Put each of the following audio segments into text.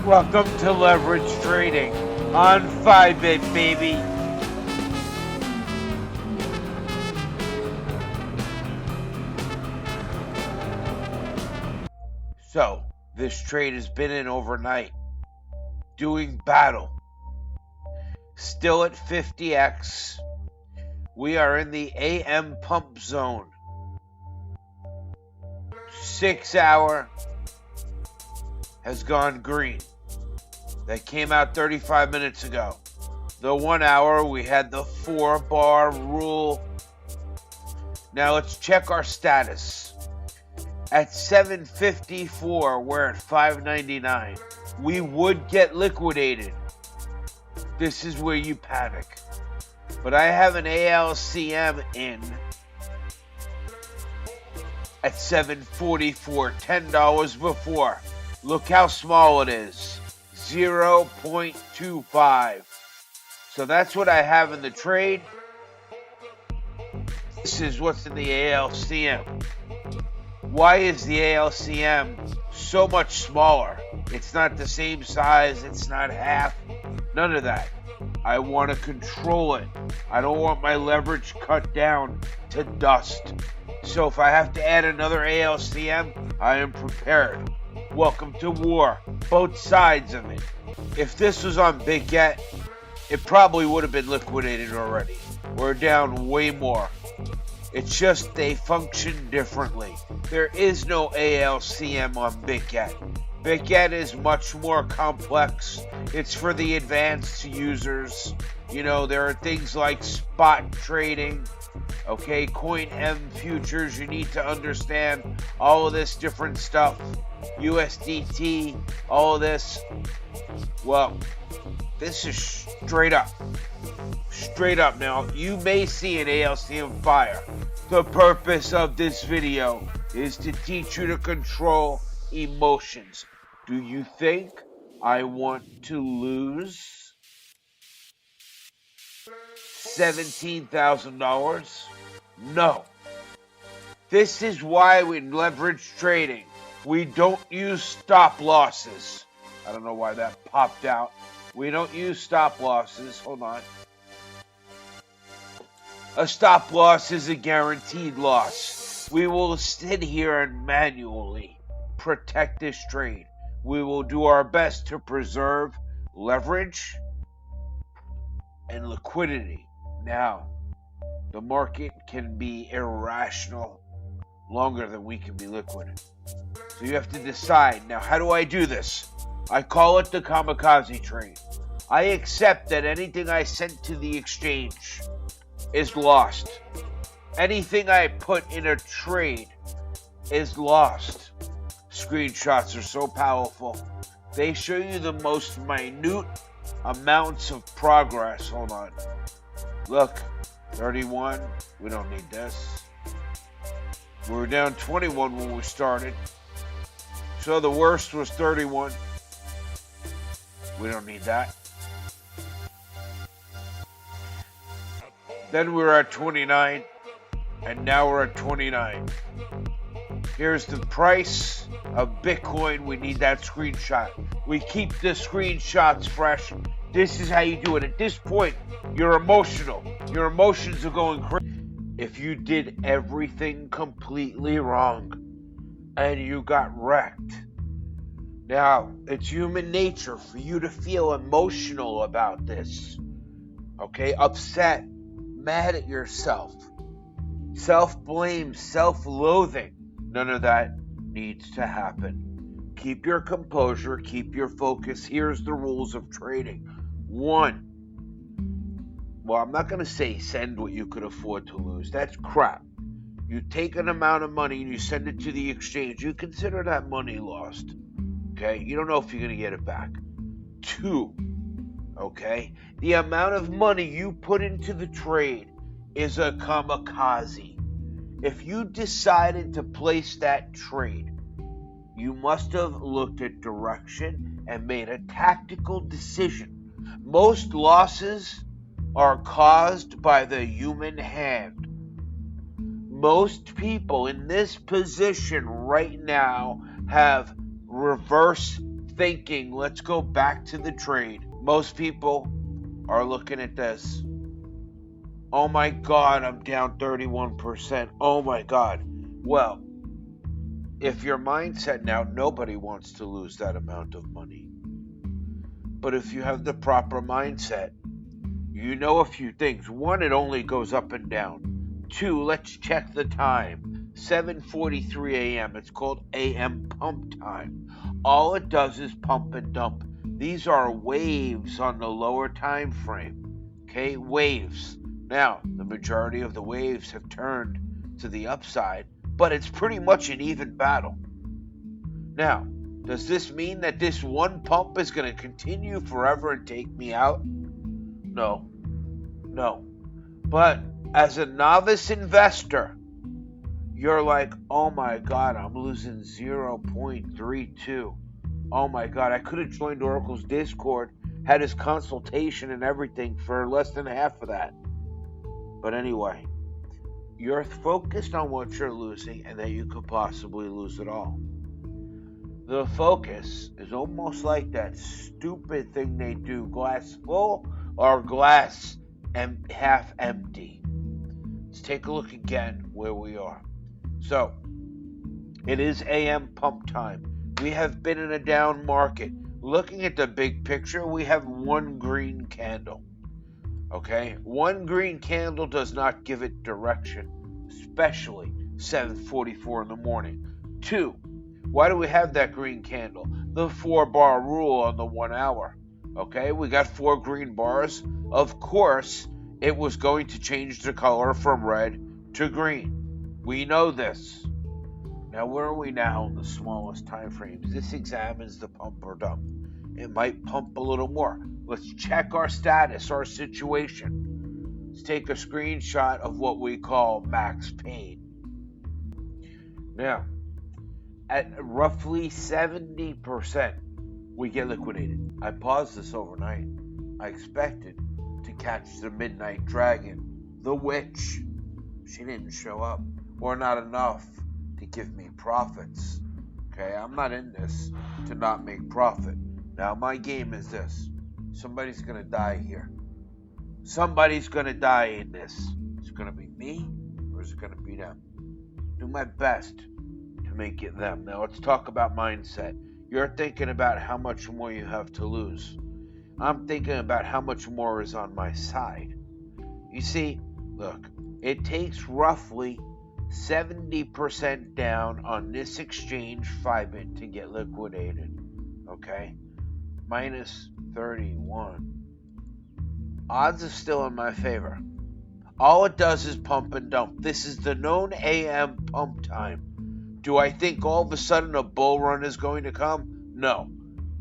Welcome to leverage trading on 5-bit, baby. So, this trade has been in overnight, doing battle. Still at 50x. We are in the AM pump zone. 6 hour has gone green. That came out 35 minutes ago. The 1 hour, we had the 4-bar rule. Now let's check our status. At 754, we're at 599. We would get liquidated. This is where you panic. But I have an ALCM in at 744, $10 before. Look how small it is, 0.25. So that's what I have in the trade. This is what's in the ALCM. Why is the ALCM so much smaller? It's not the same size, it's not half, none of that. I want to control it. I don't want my leverage cut down to dust. So if I have to add another ALCM, I am prepared. Welcome to war, both sides of it. If this was on Big Get, it probably would have been liquidated already. We're down way more. It's just they function differently. There is no ALCM on Big Get. Big Get is much more complex. It's for the advanced users. You know, there are things like spot trading, okay, Coin M futures. You need to understand all of this different stuff. USDT, all of this. Well, this is straight up. Straight up. Now, you may see an ALCM fire. The purpose of this video is to teach you to control emotions. Do you think I want to lose $17,000? No. This is why in leverage trading, we don't use stop losses. I don't know why that popped out. We don't use stop losses. Hold on. A stop loss is a guaranteed loss. We will sit here and manually protect this trade. We will do our best to preserve leverage and liquidity. Now, the market can be irrational longer than we can be liquid. So you have to decide. Now, how do I do this? I call it the kamikaze trade. I accept that anything I sent to the exchange is lost. Anything I put in a trade is lost. Screenshots are so powerful. They show you the most minute amounts of progress. Hold on. Look, 31. We don't need this. We were down 21 when we started. So the worst was 31. We don't need that. Then we were at 29, and now we're at 29. Here's the price of Bitcoin. We need that screenshot. We keep the screenshots fresh. This is how you do it. At this point, you're emotional. Your emotions are going crazy. If you did everything completely wrong and you got wrecked, now, it's human nature for you to feel emotional about this. Okay? Upset, mad at yourself, self-blame, self-loathing. None of that needs to happen. Keep your composure, keep your focus. Here's the rules of trading. 1, well, I'm not going to say send what you could afford to lose. That's crap. You take an amount of money and you send it to the exchange. You consider that money lost. Okay? You don't know if you're going to get it back. 2, okay? The amount of money you put into the trade is a kamikaze. If you decided to place that trade, you must have looked at direction and made a tactical decision. Most losses are caused by the human hand. Most people in this position right now have reverse thinking, let's go back to the trade. Most people are looking at this. Oh my God, I'm down 31%. Oh my God. Well, if your mindset now, nobody wants to lose that amount of money. But if you have the proper mindset, you know a few things. One, it only goes up and down. Two, let's check the time. 7:43 a.m. It's called AM pump time. All it does is pump and dump. These are waves on the lower time frame. Okay, waves. Now, the majority of the waves have turned to the upside, but it's pretty much an even battle. Now, does this mean that this one pump is going to continue forever and take me out? No. But as a novice investor, you're like, oh my God, I'm losing 0.32. Oh my God, I could have joined Oracle's Discord, had his consultation and everything for less than half of that. But anyway, you're focused on what you're losing and that you could possibly lose it all. The focus is almost like that stupid thing they do, glass full or glass half empty. Let's take a look again where we are. So, it is AM pump time. We have been in a down market. Looking at the big picture, we have one green candle. Okay? One green candle does not give it direction, especially 7:44 in the morning. Two, why do we have that green candle? The 4-bar rule on the 1 hour. Okay, we got 4 green bars. Of course, it was going to change the color from red to green. We know this. Now, where are we now in the smallest time frames? This examines the pump or dump. It might pump a little more. Let's check our status, our situation. Let's take a screenshot of what we call max pain. Now, at roughly 70%, we get liquidated. I paused this overnight. I expected to catch the midnight dragon, the witch. She didn't show up, or not enough to give me profits. Okay, I'm not in this to not make profit. Now, my game is this. Somebody's going to die here. Somebody's going to die in this. Is it going to be me, or is it going to be them? Do my best to make it them. Now, let's talk about mindset. You're thinking about how much more you have to lose. I'm thinking about how much more is on my side. You see, look, it takes roughly 70% down on this exchange FIBIT to get liquidated. Okay? Minus 31. Odds are still in my favor. All it does is pump and dump. This is the known AM pump time. Do I think all of a sudden a bull run is going to come? No.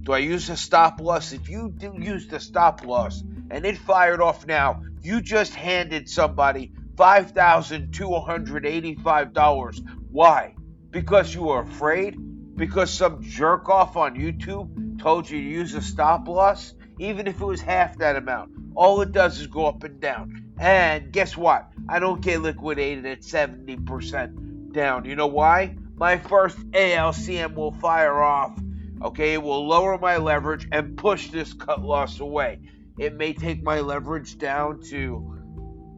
Do I use a stop loss? If you do use the stop loss and it fired off now, you just handed somebody $5,285. Why? Because you were afraid? Because some jerk off on YouTube told you to use a stop loss? Even if it was half that amount, all it does is go up and down. And guess what? I don't get liquidated at 70% down. You know why? My first ALCM will fire off. Okay, it will lower my leverage and push this cut loss away. It may take my leverage down to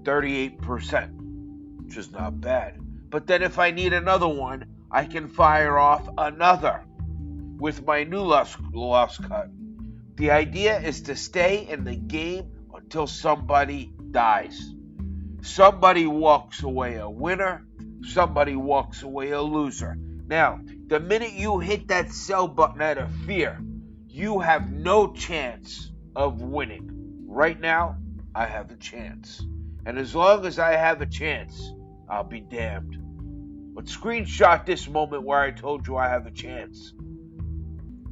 38%, which is not bad. But then if I need another one, I can fire off another with my new loss cut. The idea is to stay in the game until somebody dies. Somebody walks away a winner, somebody walks away a loser. Now, the minute you hit that sell button out of fear, you have no chance of winning. Right now, I have a chance. And as long as I have a chance, I'll be damned. But screenshot this moment where I told you I have a chance.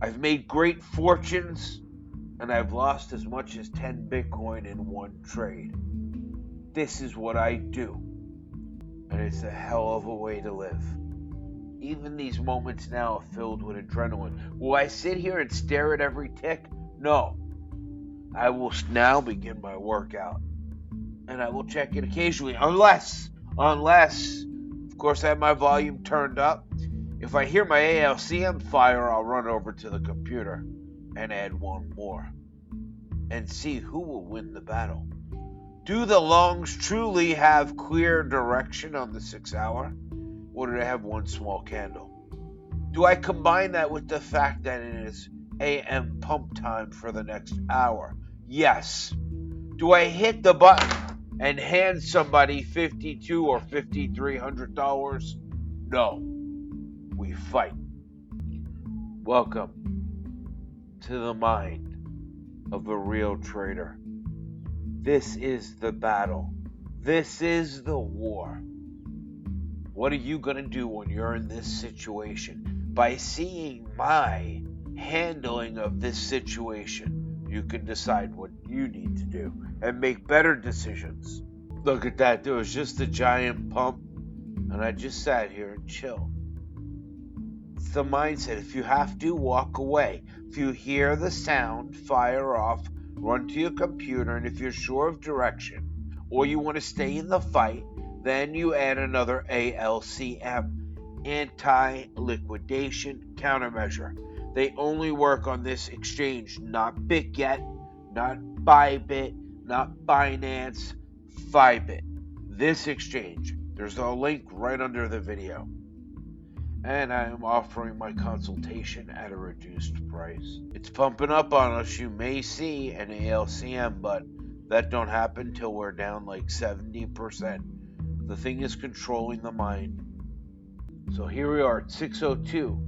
I've made great fortunes, and I've lost as much as 10 Bitcoin in one trade. This is what I do. And it's a hell of a way to live. Even these moments now are filled with adrenaline. Will I sit here and stare at every tick? No. I will now begin my workout. And I will check it occasionally. Unless, of course, I have my volume turned up. If I hear my ALCM fire, I'll run over to the computer. and add one more and see who will win the battle. Do the longs truly have clear direction on the 6 hour, or do they have one small candle? Do I combine that with the fact that it is AM pump time for the next hour? Yes. Do I hit the button and hand somebody $52 or $5,300? No. We fight. Welcome to the mind of a real trader. This is the battle. This is the war. What are you going to do when you're in this situation? By seeing my handling of this situation, you can decide what you need to do and make better decisions. Look at that. There was just a giant pump, and I just sat here and chilled. It's the mindset. If you have to, walk away. If you hear the sound, fire off, run to your computer, and if you're sure of direction or you want to stay in the fight, then you add another ALCM, anti-liquidation countermeasure. They only work on this exchange, not BitGet, not Bybit, not Binance, Fibit. This exchange. There's a link right under the video. And I am offering my consultation at a reduced price. It's pumping up on us. You may see an ALCM, but that don't happen till we're down like 70%. The thing is controlling the mind. So here we are at 6:02.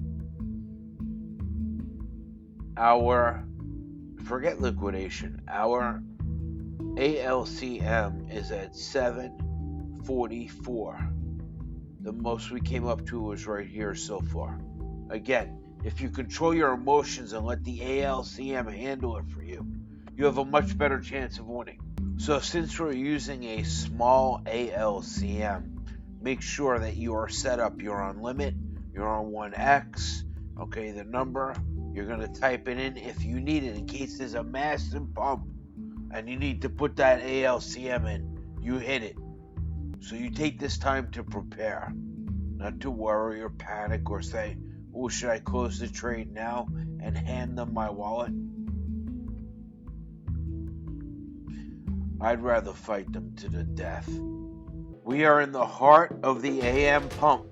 Forget liquidation. Our ALCM is at 744. The most we came up to was right here so far. Again, if you control your emotions and let the ALCM handle it for you, you have a much better chance of winning. So since we're using a small ALCM, make sure that you are set up. You're on limit, you're on 1X, okay, the number, you're going to type it in if you need it in case there's a massive pump and you need to put that ALCM in, you hit it. So you take this time to prepare, not to worry or panic or say, oh, should I close the trade now and hand them my wallet? I'd rather fight them to the death. We are in the heart of the AM pump.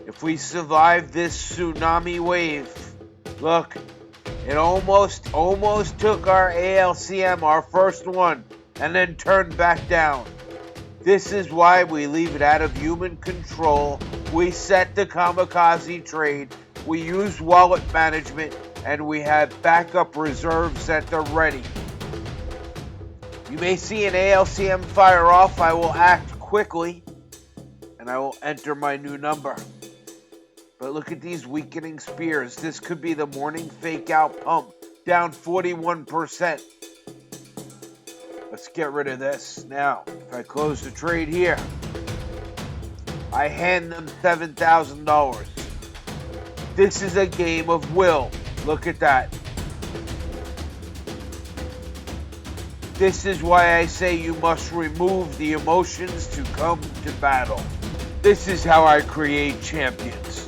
If we survive this tsunami wave, look, it almost took our ALCM, our first one, and then turned back down. This is why we leave it out of human control. We set the kamikaze trade, we use wallet management, and we have backup reserves at the ready. You may see an ALCM fire off. I will act quickly, and I will enter my new number. But look at these weakening spears. This could be the morning fake out pump, down 41%. Let's get rid of this. Now, if I close the trade here, I hand them $7,000. This is a game of will. Look at that. This is why I say you must remove the emotions to come to battle. This is how I create champions.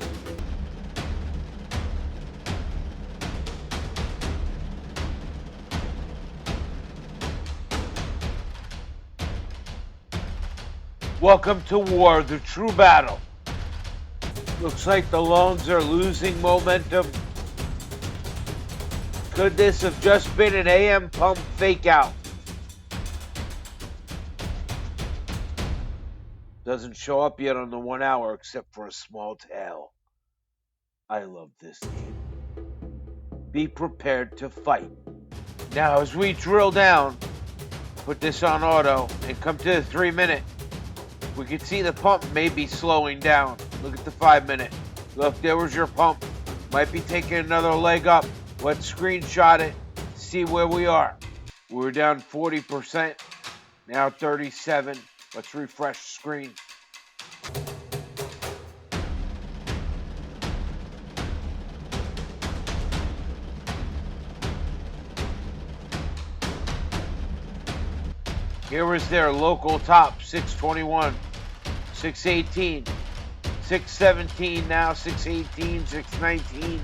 Welcome to war, the true battle. Looks like the loans are losing momentum. Could this have just been an AM pump fake out? Doesn't show up yet on the 1 hour except for a small tail. I love this game. Be prepared to fight. Now as we drill down, put this on auto and come to the 3 minute. We can see the pump may be slowing down. Look at the 5 minute. Look, there was your pump. Might be taking another leg up. Let's screenshot it. See where we are. We're down 40%. Now 37. Let's refresh the screen. Here is their local top, 621, 618, 617 now, 618, 619.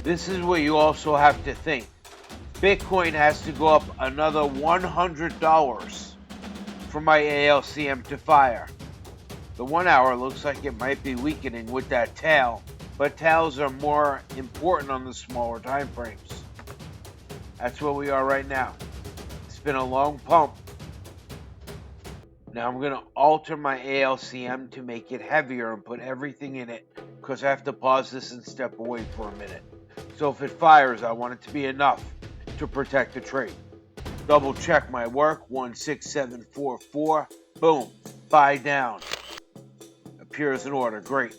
This is where you also have to think. Bitcoin has to go up another $100 for my ALCM to fire. The 1 hour looks like it might be weakening with that tail, but tails are more important on the smaller time frames. That's where we are right now. It's been a long pump. Now I'm going to alter my ALCM to make it heavier and put everything in it because I have to pause this and step away for a minute. So if it fires, I want it to be enough to protect the trade. Double check my work, 16744, boom, buy down. Appears in order, great.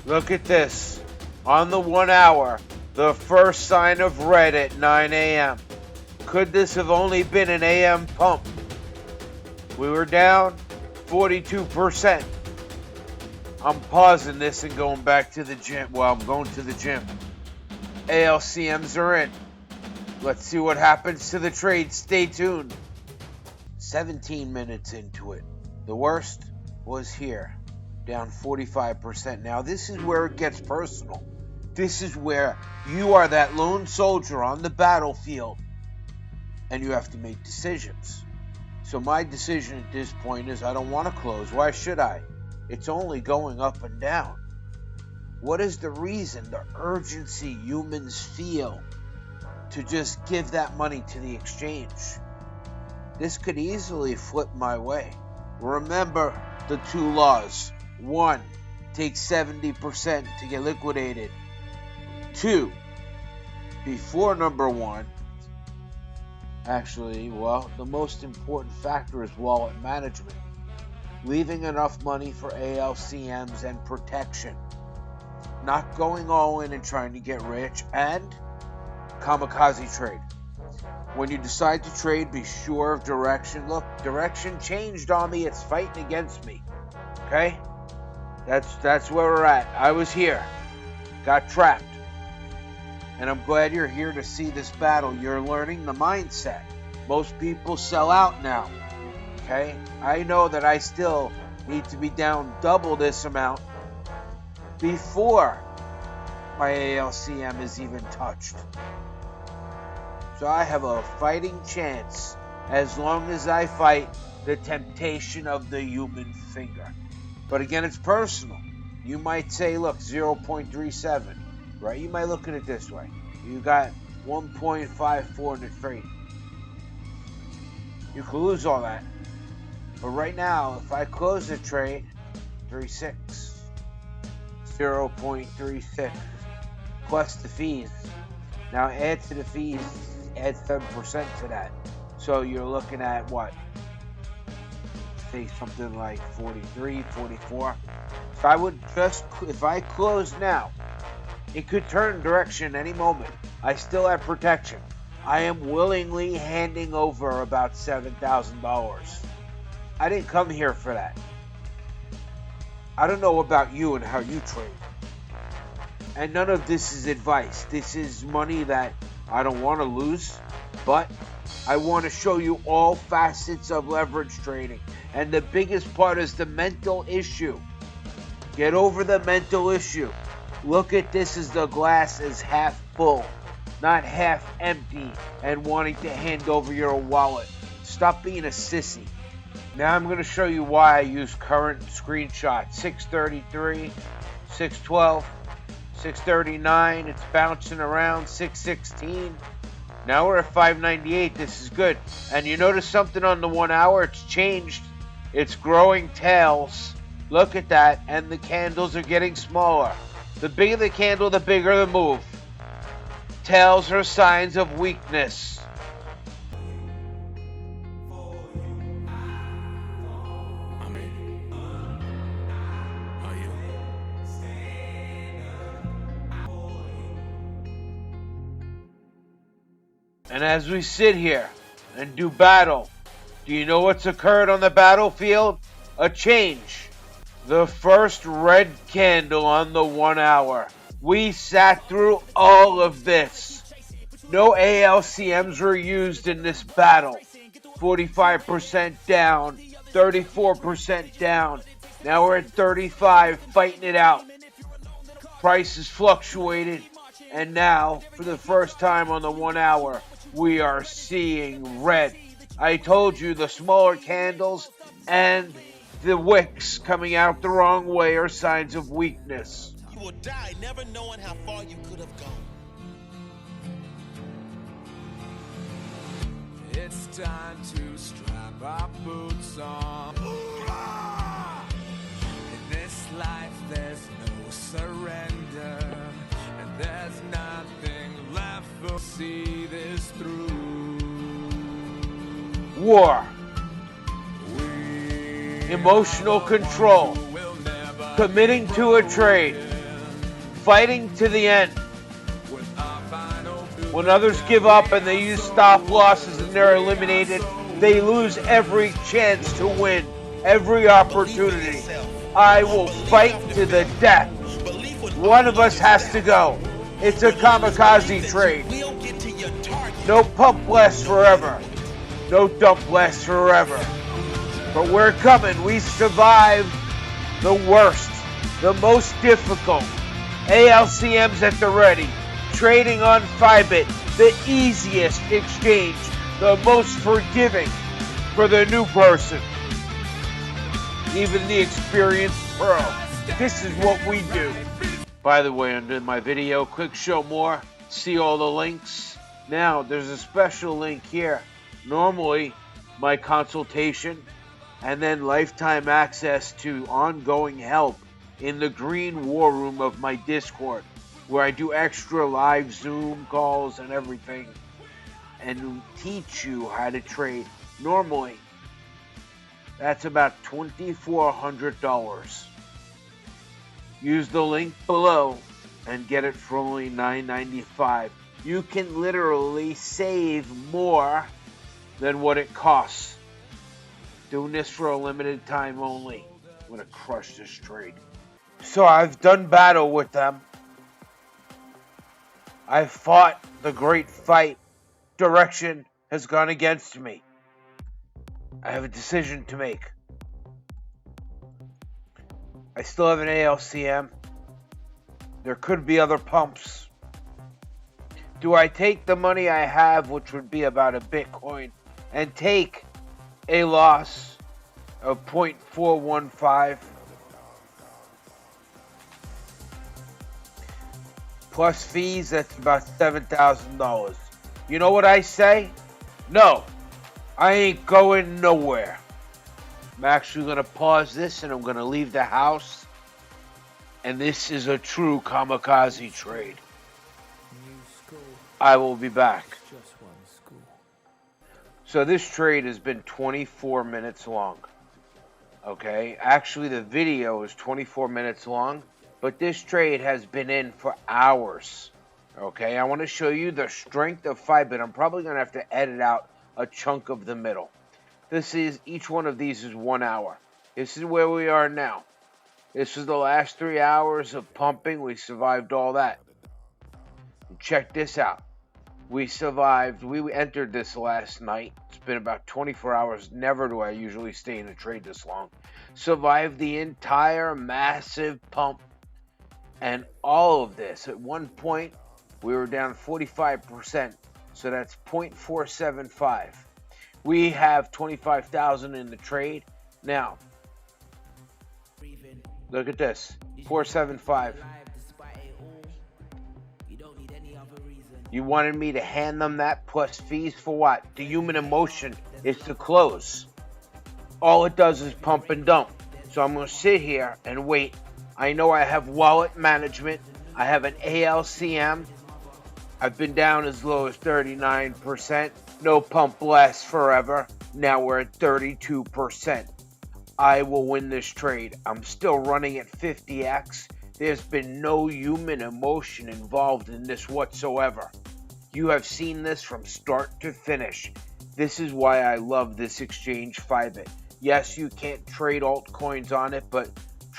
Look at this, on the 1 hour, the first sign of red at 9 a.m. Could this have only been an AM pump? We were down 42%. I'm pausing this and going back to the gym. Well, I'm going to the gym. ALCMs are in. Let's see what happens to the trade. Stay tuned. 17 minutes into it. The worst was here, down 45%. Now, this is where it gets personal. This is where you are that lone soldier on the battlefield, and you have to make decisions. So my decision at this point is I don't want to close. Why should I? It's only going up and down. What is the reason, the urgency humans feel to just give that money to the exchange? This could easily flip my way. Remember the two laws. 1, take 70% to get liquidated. 2, before number 1, actually, well, the most important factor is wallet management. Leaving enough money for ALCMs and protection. Not going all in and trying to get rich, and kamikaze trade. When you decide to trade, be sure of direction. Look, direction changed on me. It's fighting against me. Okay? That's where we're at. I was here. Got trapped. And I'm glad you're here to see this battle. You're learning the mindset. Most people sell out now. Okay? I know that I still need to be down double this amount before my ALCM is even touched. So I have a fighting chance as long as I fight the temptation of the human finger. But again, it's personal. You might say, look, 0.37, right? You might look at it this way. You got 1.54 in the trade. You could lose all that. But right now, if I close the trade, 0.36 plus the fees. Now add to the fees, add 7% to that. So you're looking at what? Say something like 43, 44. So I would just, if I close now, it could turn direction any moment. I still have protection. I am willingly handing over about $7,000. I didn't come here for that. I don't know about you and how you trade. And none of this is advice. This is money that I don't want to lose, but I want to show you all facets of leverage trading. And the biggest part is the mental issue. Get over the mental issue. Look at this as the glass is half full, not half empty and wanting to hand over your wallet. Stop being a sissy. Now I'm going to show you why I use current screenshot. 633, 612, 639. It's bouncing around. 616. Now we're at 598. This is good. And you notice something on the 1 hour? It's changed. It's growing tails. Look at that. And the candles are getting smaller. The bigger the candle, the bigger the move. Tails are signs of weakness. And as we sit here and do battle, do you know what's occurred on the battlefield? A change. The first red candle on the 1 hour. We sat through all of this. No ALCMs were used in this battle. 45% down, 34% down. Now we're at 35, fighting it out. Prices fluctuated And now, for the first time on the 1 hour, we are seeing red. I told you the smaller candles and the wicks coming out the wrong way are signs of weakness. You will die never knowing how far you could have gone. It's time to strap our boots on. In this life there's no surrender, and there's nothing left. We'll see this through. War. Emotional control. Committing to a trade. Fighting to the end. When others give up and they use stop losses and they're eliminated, they lose every chance to win, every opportunity. I will fight to the death. One of us has to go. It's a kamikaze trade. No pump lasts forever. No dump lasts forever. But we're coming. We survived the worst, the most difficult. ALCM's at the ready. Trading on Fibit, the easiest exchange, the most forgiving for the new person. Even the experienced pro. This is what we do. By the way, under my video, click show more, see all the links. Now, there's a special link here. Normally, my consultation, and then lifetime access to ongoing help in the green war room of my Discord, where I do extra live Zoom calls and everything, and teach you how to trade. Normally, that's about $2,400. Use the link below and get it for only $9.95. You can literally save more than what it costs. Doing this for a limited time only. I'm going to crush this trade. So I've done battle with them. I've fought the great fight. Direction has gone against me. I have a decision to make. I still have an ALCM. There could be other pumps. Do I take the money I have, which would be about a Bitcoin, and take a loss of 0.415 plus fees? That's about $7,000. You know what I say? No, I ain't going nowhere. I'm actually going to pause this and I'm going to leave the house. And this is a true kamikaze trade. I will be back. So this trade has been 24 minutes long. Okay, actually the video is 24 minutes long, but this trade has been in for hours. Okay, I want to show you the strength of Fibit. I'm probably going to have to edit out a chunk of the middle. Each one of these is 1 hour. This is where we are now. This is the last 3 hours of pumping. We survived all that. Check this out. We survived. We entered this last night. It's been about 24 hours. Never do I usually stay in a trade this long. Survived the entire massive pump. And all of this. At one point, we were down 45%. So that's 0.475. We have 25,000 in the trade. Now, look at this. 475. You wanted me to hand them that plus fees for what? The human emotion is to close. All it does is pump and dump. So I'm going to sit here and wait. I know I have wallet management. I have an ALCM. I've been down as low as 39%. No pump lasts forever. Now we're at 32%. I will win this trade. I'm still running at 50x. There's been no human emotion involved in this whatsoever. You have seen this from start to finish. This is why I love this exchange, Fibit. Yes, you can't trade altcoins on it, but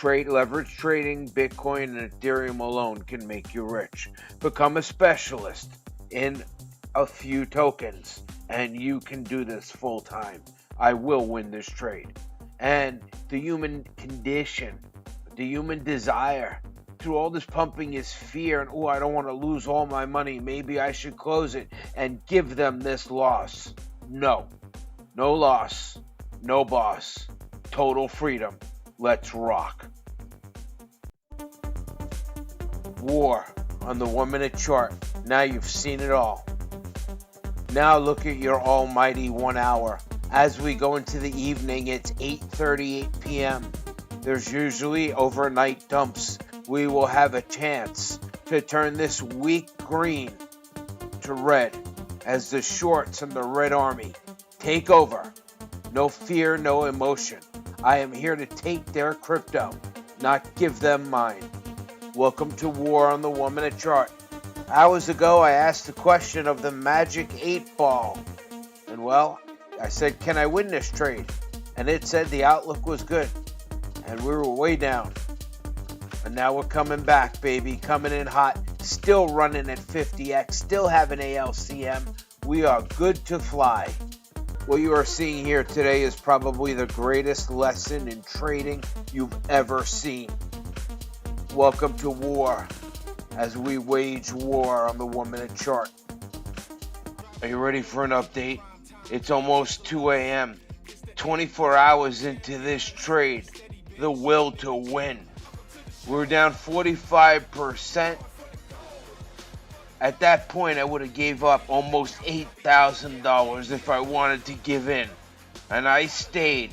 leverage trading, Bitcoin, and Ethereum alone can make you rich. Become a specialist in a few tokens, and you can do this full time. I will win this trade. And the human condition, the human desire through all this pumping is fear and, oh, I don't want to lose all my money. Maybe I should close it and give them this loss. No. No loss. No boss. Total freedom. Let's rock. War on the 1 minute chart. Now you've seen it all. Now look at your almighty 1 hour. As we go into the evening, it's 8:38 p.m. There's usually overnight dumps. We will have a chance to turn this weak green to red as the shorts and the Red Army take over. No fear, no emotion. I am here to take their crypto, not give them mine. Welcome to War on the 1 minute chart. Hours ago, I asked the question of the magic 8 ball. And well, I said, can I win this trade? And it said the outlook was good. And we were way down. And now we're coming back, baby. Coming in hot. Still running at 50x. Still having ALCM. We are good to fly. What you are seeing here today is probably the greatest lesson in trading you've ever seen. Welcome to war as we wage war on the 1 minute chart. Are you ready for an update? It's almost 2 a.m. 24 hours into this trade. The will to win. We're down 45%. At that point, I would have gave up almost $8,000 if I wanted to give in. And I stayed.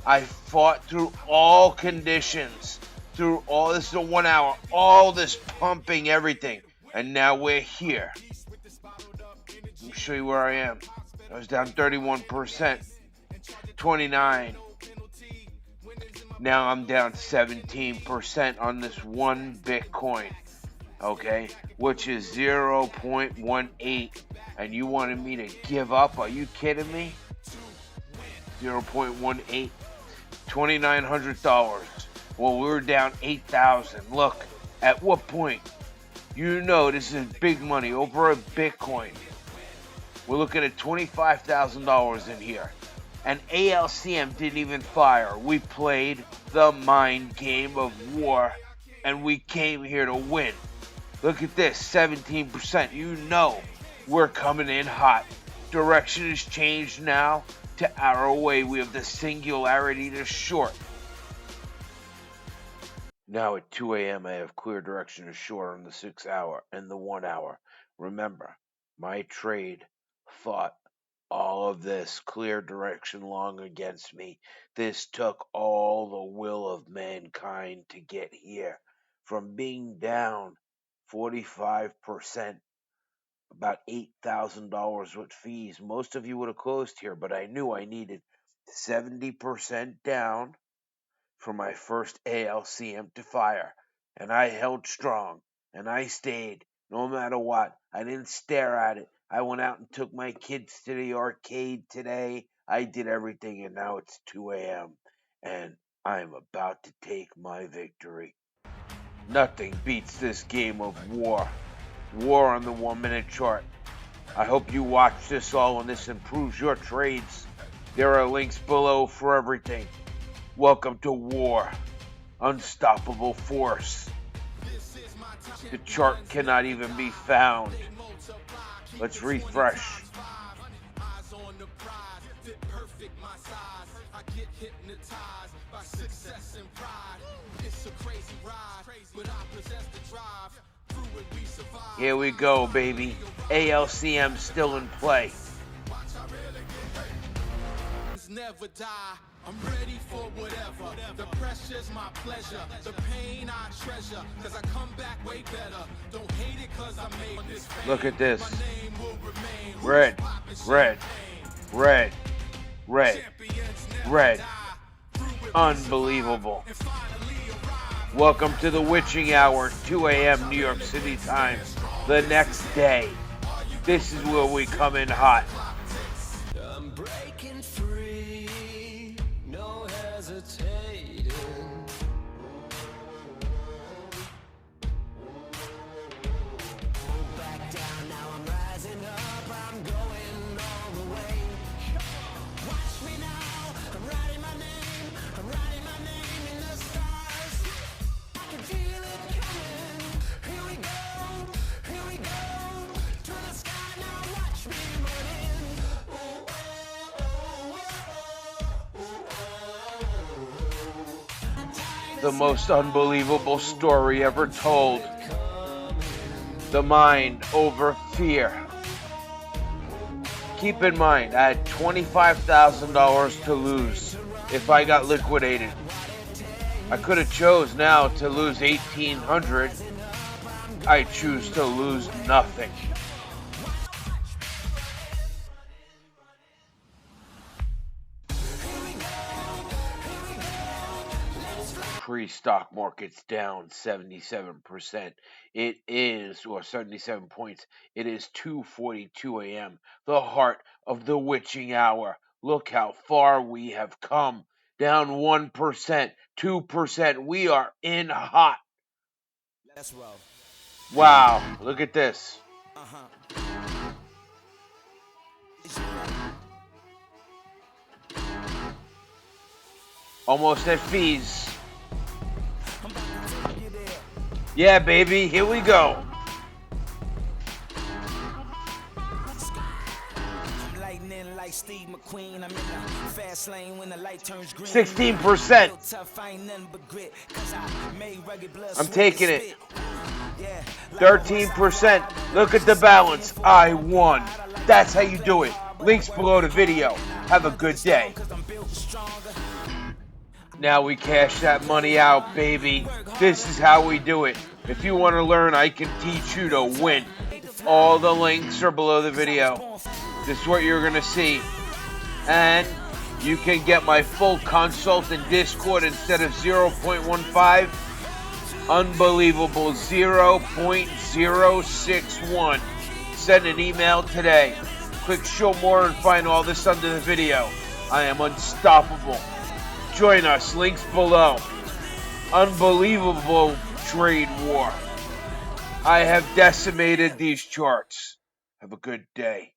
I fought through all conditions. Through all this, the 1 hour, all this pumping, everything. And now we're here. Let me show you where I am. I was down 31%. 29. Now I'm down 17% on this one Bitcoin. Okay, which is 0.18, and you wanted me to give up? Are you kidding me? 0.18, $2,900. Well, we were down 8,000. Look, at what point? You know this is big money over a Bitcoin. We're looking at $25,000 in here. And ALCM didn't even fire. We played the mind game of war, and we came here to win. Look at this, 17%. You know we're coming in hot. Direction has changed now to our way. We have the singularity to short. Now at 2 a.m. I have clear direction to short on the 6 hour and the 1 hour. Remember, my trade fought all of this clear direction long against me. This took all the will of mankind to get here. From being down 45%, about $8,000 with fees. Most of you would have closed here, but I knew I needed 70% down for my first ALCM to fire. And I held strong, and I stayed, no matter what. I didn't stare at it. I went out and took my kids to the arcade today. I did everything, and now it's 2 a.m., and I'm about to take my victory. Nothing beats this game of war. War on the 1 minute chart. I hope you watch this all and this improves your trades. There are links below for everything. Welcome to war. Unstoppable force. The chart cannot even be found. Let's refresh. Here we go, baby. ALCM still in play. Never die. I'm ready for whatever. The pressure's my pleasure. The pain I treasure. Cause I come back way better. Don't hate it cause I made this. Look at this. Red, red, red, red, red. Unbelievable. Welcome to the witching hour, 2 a.m. New York City time. The next day. This is where we come in hot. I'm breaking free, no hesitating. Back down, now I'm rising up, I'm going all the way. Watch me now, I'm writing my name in the stars. I can feel it coming. the most unbelievable story ever told. The mind over fear. Keep in mind, I had $25,000 to lose if I got liquidated. I could have chose now to lose $1,800. I choose to lose nothing. Pre-stock market's down 77%. It is, or 77 points. It is 2:42 a.m., the heart of the witching hour. Look how far we have come. Down 1%, 2%. We are in hot. Wow, look at this. Almost at fees. Yeah, baby, here we go. 16%. I'm taking it. 13%. Look at the balance. I won. That's how you do it. Links below the video. Have a good day. Now we cash that money out, baby. This is how we do it. If you want to learn, I can teach you to win. All the links are below the video. This is what you're going to see. And you can get my full consult in Discord instead of 0.15. Unbelievable, 0.061. Send an email today. Click show more and find all this under the video. I am unstoppable. Join us, links below. Unbelievable trade war. I have decimated these charts. Have a good day.